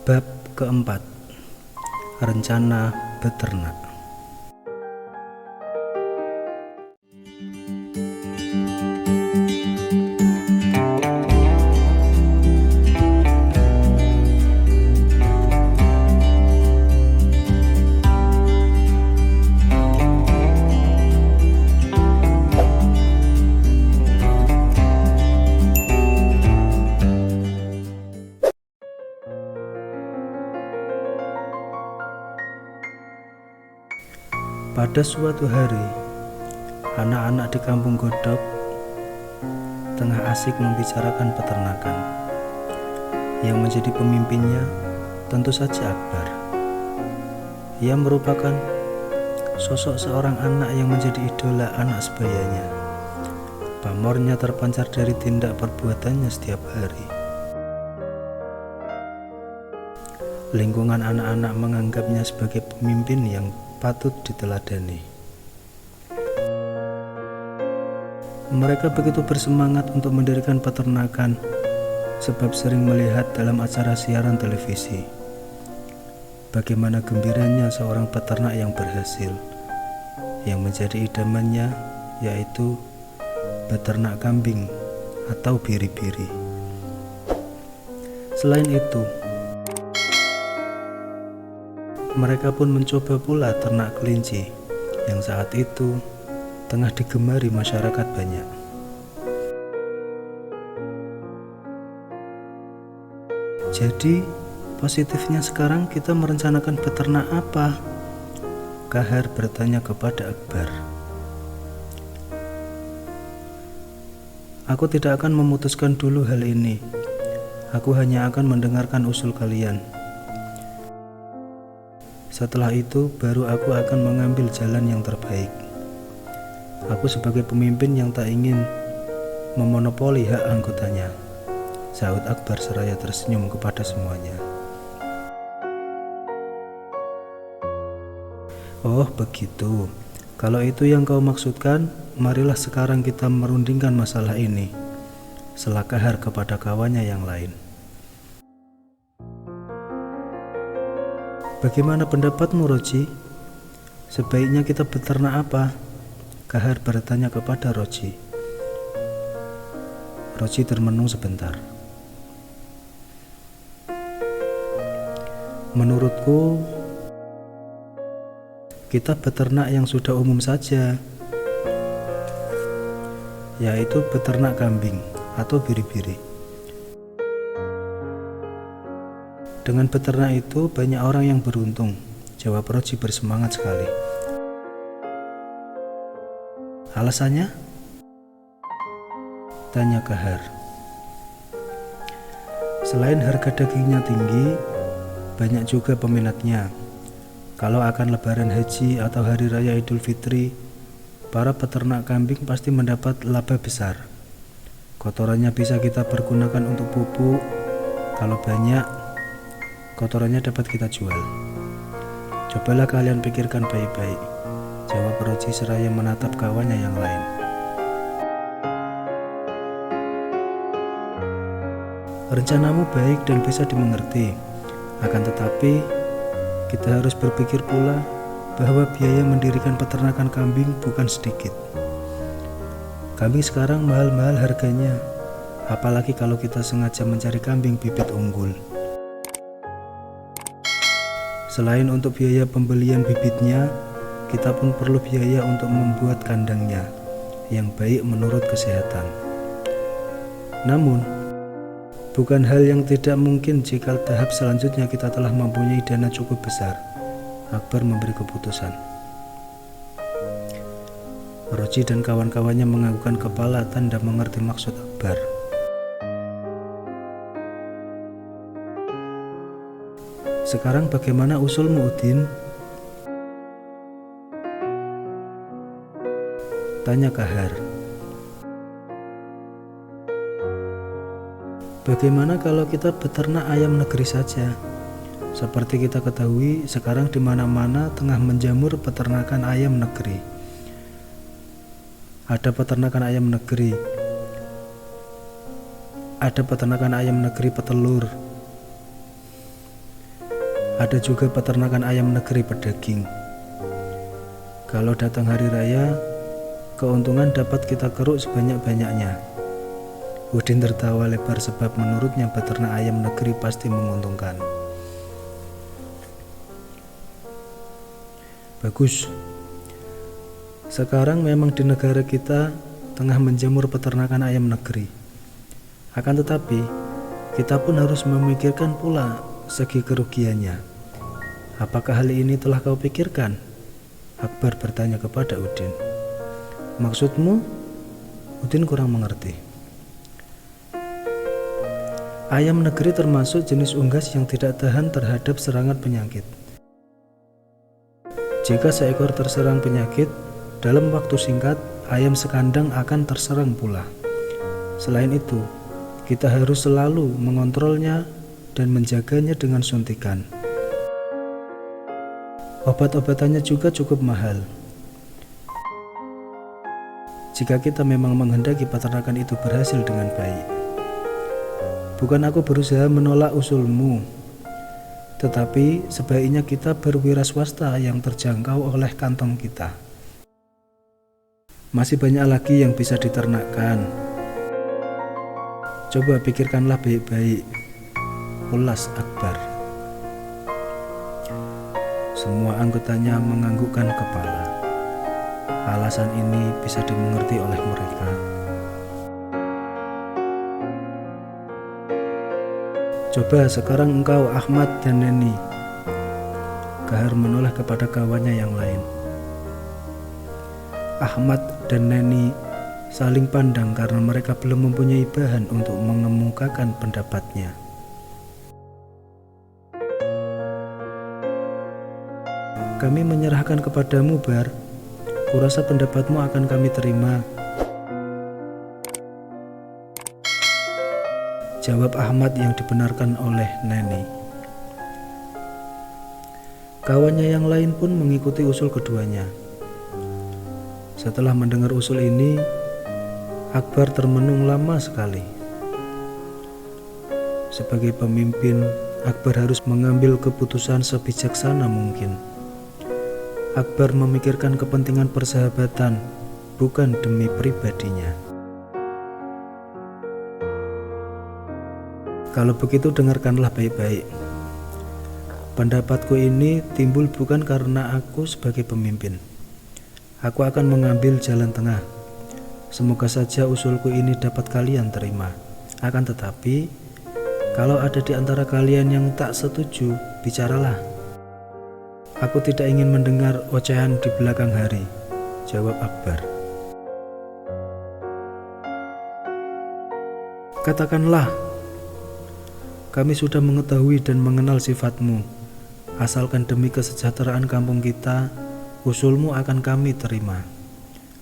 Bab keempat, rencana beternak. Pada suatu hari, anak-anak di kampung Godok tengah asik membicarakan peternakan. Yang menjadi pemimpinnya tentu saja Akbar. Ia merupakan sosok seorang anak yang menjadi idola anak sebayanya. Pamornya terpancar dari tindak perbuatannya setiap hari. Lingkungan anak-anak menganggapnya sebagai pemimpin yang patut diteladani. Mereka begitu bersemangat untuk mendirikan peternakan sebab sering melihat dalam acara siaran televisi bagaimana gembiranya seorang peternak yang berhasil. Yang menjadi idamannya yaitu beternak kambing atau biri-biri. Selain itu, mereka pun mencoba pula ternak kelinci yang saat itu tengah digemari masyarakat banyak. Jadi, positifnya sekarang kita merencanakan beternak apa? Kahar bertanya kepada Akbar. Aku tidak akan memutuskan dulu hal ini. Aku hanya akan mendengarkan usul kalian. Setelah itu, baru aku akan mengambil jalan yang terbaik. Aku sebagai pemimpin yang tak ingin memonopoli hak anggotanya, sahut Akbar seraya tersenyum kepada semuanya. Oh begitu, kalau itu yang kau maksudkan, marilah sekarang kita merundingkan masalah ini, sela Kahar kepada kawannya yang lain. Bagaimana pendapatmu, Roji? Sebaiknya kita beternak apa? Kahar bertanya kepada Roji. Roji termenung sebentar. Menurutku, kita beternak yang sudah umum saja, yaitu beternak kambing atau biri-biri. Dengan beternak itu banyak orang yang beruntung, jawab Roji bersemangat sekali. Alasannya? Tanya Kahar. Selain harga dagingnya tinggi, banyak juga peminatnya. Kalau akan lebaran haji atau hari raya Idul Fitri, para peternak kambing pasti mendapat laba besar. Kotorannya bisa kita pergunakan untuk pupuk. Kalau banyak, kotorannya dapat kita jual. Cobalah kalian pikirkan baik-baik, jawab Roji seraya menatap kawannya yang lain. Rencanamu baik dan bisa dimengerti, akan tetapi kita harus berpikir pula bahwa biaya mendirikan peternakan kambing bukan sedikit. Kambing sekarang mahal-mahal harganya, apalagi kalau kita sengaja mencari kambing bibit unggul. Selain untuk biaya pembelian bibitnya, kita pun perlu biaya untuk membuat kandangnya yang baik menurut kesehatan. Namun, bukan hal yang tidak mungkin jika tahap selanjutnya kita telah mempunyai dana cukup besar. Akbar memberi keputusan. Roji dan kawan-kawannya menganggukkan kepala tanda mengerti maksud Akbar. Sekarang bagaimana usulmu, Udin? Tanya Kahar. Bagaimana kalau kita beternak ayam negeri saja? Seperti kita ketahui, sekarang di mana-mana tengah menjamur peternakan ayam negeri. Ada peternakan ayam negeri petelur. Ada juga peternakan ayam negeri pedaging. Kalau datang hari raya, keuntungan dapat kita keruk sebanyak-banyaknya. Udin tertawa lebar sebab menurutnya beternak ayam negeri pasti menguntungkan. Bagus. Sekarang memang di negara kita tengah menjamur peternakan ayam negeri. Akan tetapi, kita pun harus memikirkan pula segi kerugiannya. Apakah hal ini telah kau pikirkan? Akbar bertanya kepada Udin. Maksudmu? Udin kurang mengerti. Ayam negeri termasuk jenis unggas yang tidak tahan terhadap serangan penyakit. Jika seekor terserang penyakit, dalam waktu singkat, ayam sekandang akan terserang pula. Selain itu, kita harus selalu mengontrolnya dan menjaganya dengan suntikan. Obat-obatannya juga cukup mahal. Jika kita memang menghendaki peternakan itu berhasil dengan baik. Bukan aku berusaha menolak usulmu, tetapi sebaiknya kita berwira swasta yang terjangkau oleh kantong kita. Masih banyak lagi yang bisa diternakkan. Coba pikirkanlah baik-baik, ulas Akbar. Semua anggotanya menganggukkan kepala. Alasan ini bisa dimengerti oleh mereka. Coba sekarang engkau, Ahmad dan Neni. Kahar menoleh kepada kawannya yang lain. Ahmad dan Neni saling pandang karena mereka belum mempunyai bahan untuk mengemukakan pendapatnya. Kami menyerahkan kepadamu, Bar. Kurasa pendapatmu akan kami terima. Jawab Ahmad yang dibenarkan oleh Neni. Kawannya yang lain pun mengikuti usul keduanya. Setelah mendengar usul ini, Akbar termenung lama sekali. Sebagai pemimpin, Akbar harus mengambil keputusan sebijaksana mungkin. Akbar memikirkan kepentingan persahabatan, bukan demi pribadinya. Kalau begitu dengarkanlah baik-baik. Pendapatku ini timbul bukan karena aku sebagai pemimpin. Aku akan mengambil jalan tengah. Semoga saja usulku ini dapat kalian terima. Akan tetapi, kalau ada di antara kalian yang tak setuju, bicaralah. Aku tidak ingin mendengar ocehan di belakang hari, jawab Akbar. Katakanlah, kami sudah mengetahui dan mengenal sifatmu. Asalkan demi kesejahteraan kampung kita, usulmu akan kami terima.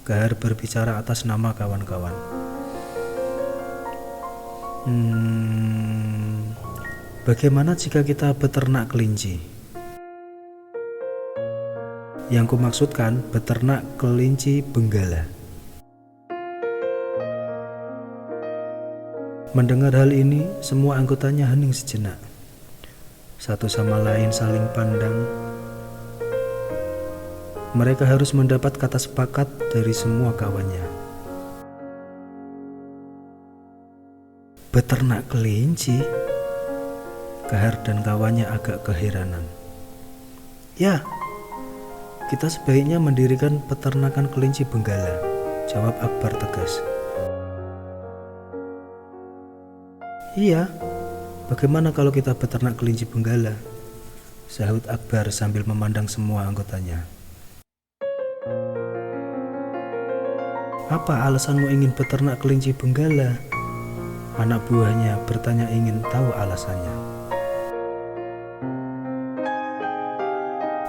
Kahar berbicara atas nama kawan-kawan. Bagaimana jika kita beternak kelinci? Yang kumaksudkan beternak kelinci benggala. Mendengar hal ini, semua anggotanya hening sejenak. Satu sama lain saling pandang. Mereka harus mendapat kata sepakat dari semua kawannya. Beternak kelinci? Kahar dan kawannya agak keheranan. Ya, kita sebaiknya mendirikan peternakan kelinci benggala, jawab Akbar tegas. Iya, bagaimana kalau kita beternak kelinci benggala? Sahut Akbar sambil memandang semua anggotanya. Apa alasanmu ingin beternak kelinci benggala? Anak buahnya bertanya ingin tahu alasannya.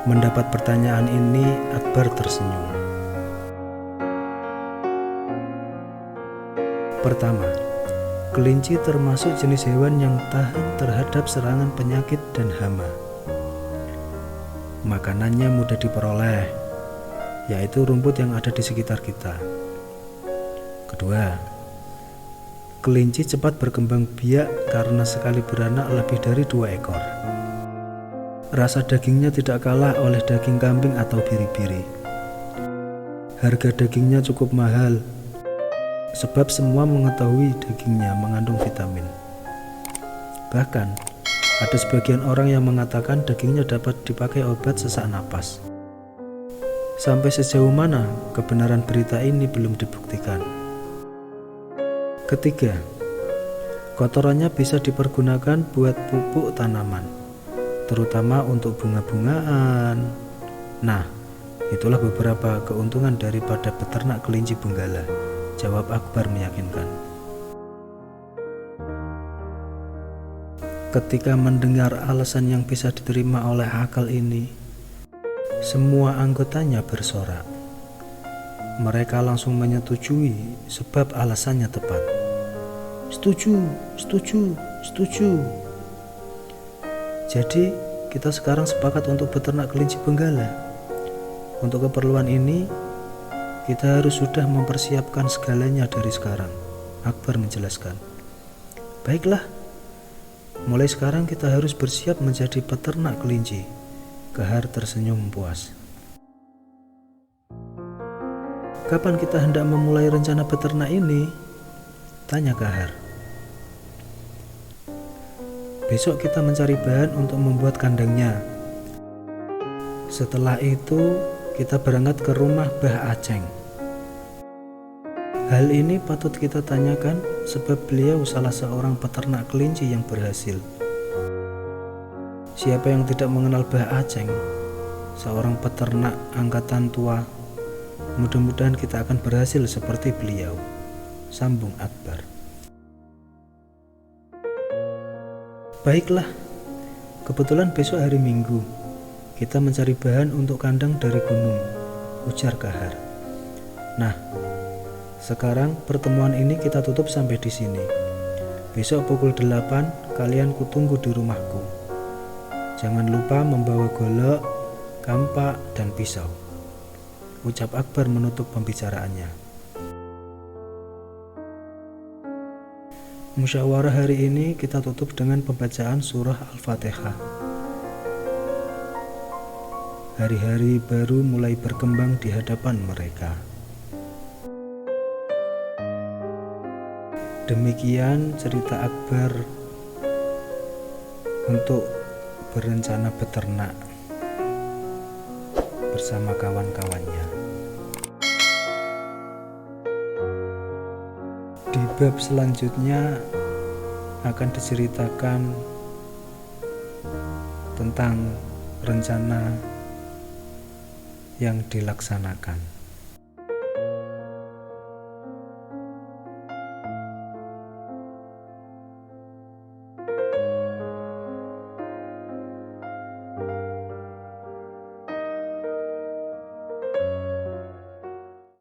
Mendapat pertanyaan ini, Akbar tersenyum. Pertama, kelinci termasuk jenis hewan yang tahan terhadap serangan penyakit dan hama. Makanannya mudah diperoleh, yaitu rumput yang ada di sekitar kita. Kedua, kelinci cepat berkembang biak karena sekali beranak lebih dari 2 ekor. Rasa dagingnya tidak kalah oleh daging kambing atau biri-biri. Harga dagingnya cukup mahal, sebab semua mengetahui dagingnya mengandung vitamin. Bahkan, ada sebagian orang yang mengatakan dagingnya dapat dipakai obat sesak napas. Sampai sejauh mana kebenaran berita ini belum dibuktikan. Ketiga, kotorannya bisa dipergunakan buat pupuk tanaman, terutama untuk bunga-bungaan. Nah, itulah beberapa keuntungan daripada peternak kelinci benggala, jawab Akbar meyakinkan. Ketika mendengar alasan yang bisa diterima oleh akal ini, semua anggotanya bersorak. Mereka langsung menyetujui sebab alasannya tepat. Setuju, setuju, setuju. Jadi, kita sekarang sepakat untuk beternak kelinci benggala. Untuk keperluan ini, kita harus sudah mempersiapkan segalanya dari sekarang, Akbar menjelaskan. Baiklah, mulai sekarang kita harus bersiap menjadi peternak kelinci. Kahar tersenyum puas. Kapan kita hendak memulai rencana beternak ini? Tanya Kahar. Besok kita mencari bahan untuk membuat kandangnya. Setelah itu, kita berangkat ke rumah Mbah Aceng. Hal ini patut kita tanyakan sebab beliau salah seorang peternak kelinci yang berhasil. Siapa yang tidak mengenal Mbah Aceng, seorang peternak angkatan tua? Mudah-mudahan kita akan berhasil seperti beliau, sambung Akbar. Baiklah, kebetulan besok hari Minggu, kita mencari bahan untuk kandang dari gunung, ujar Kahar. Nah, sekarang pertemuan ini kita tutup sampai di sini. Besok pukul 8 kalian kutunggu di rumahku. Jangan lupa membawa golok, kampak, dan pisau, ucap Akbar menutup pembicaraannya. Musyawarah hari ini kita tutup dengan pembacaan surah Al-Fatihah. Hari-hari baru mulai berkembang di hadapan mereka. Demikian cerita Akbar untuk berencana beternak bersama kawan-kawannya. Di bab selanjutnya akan diceritakan tentang rencana yang dilaksanakan.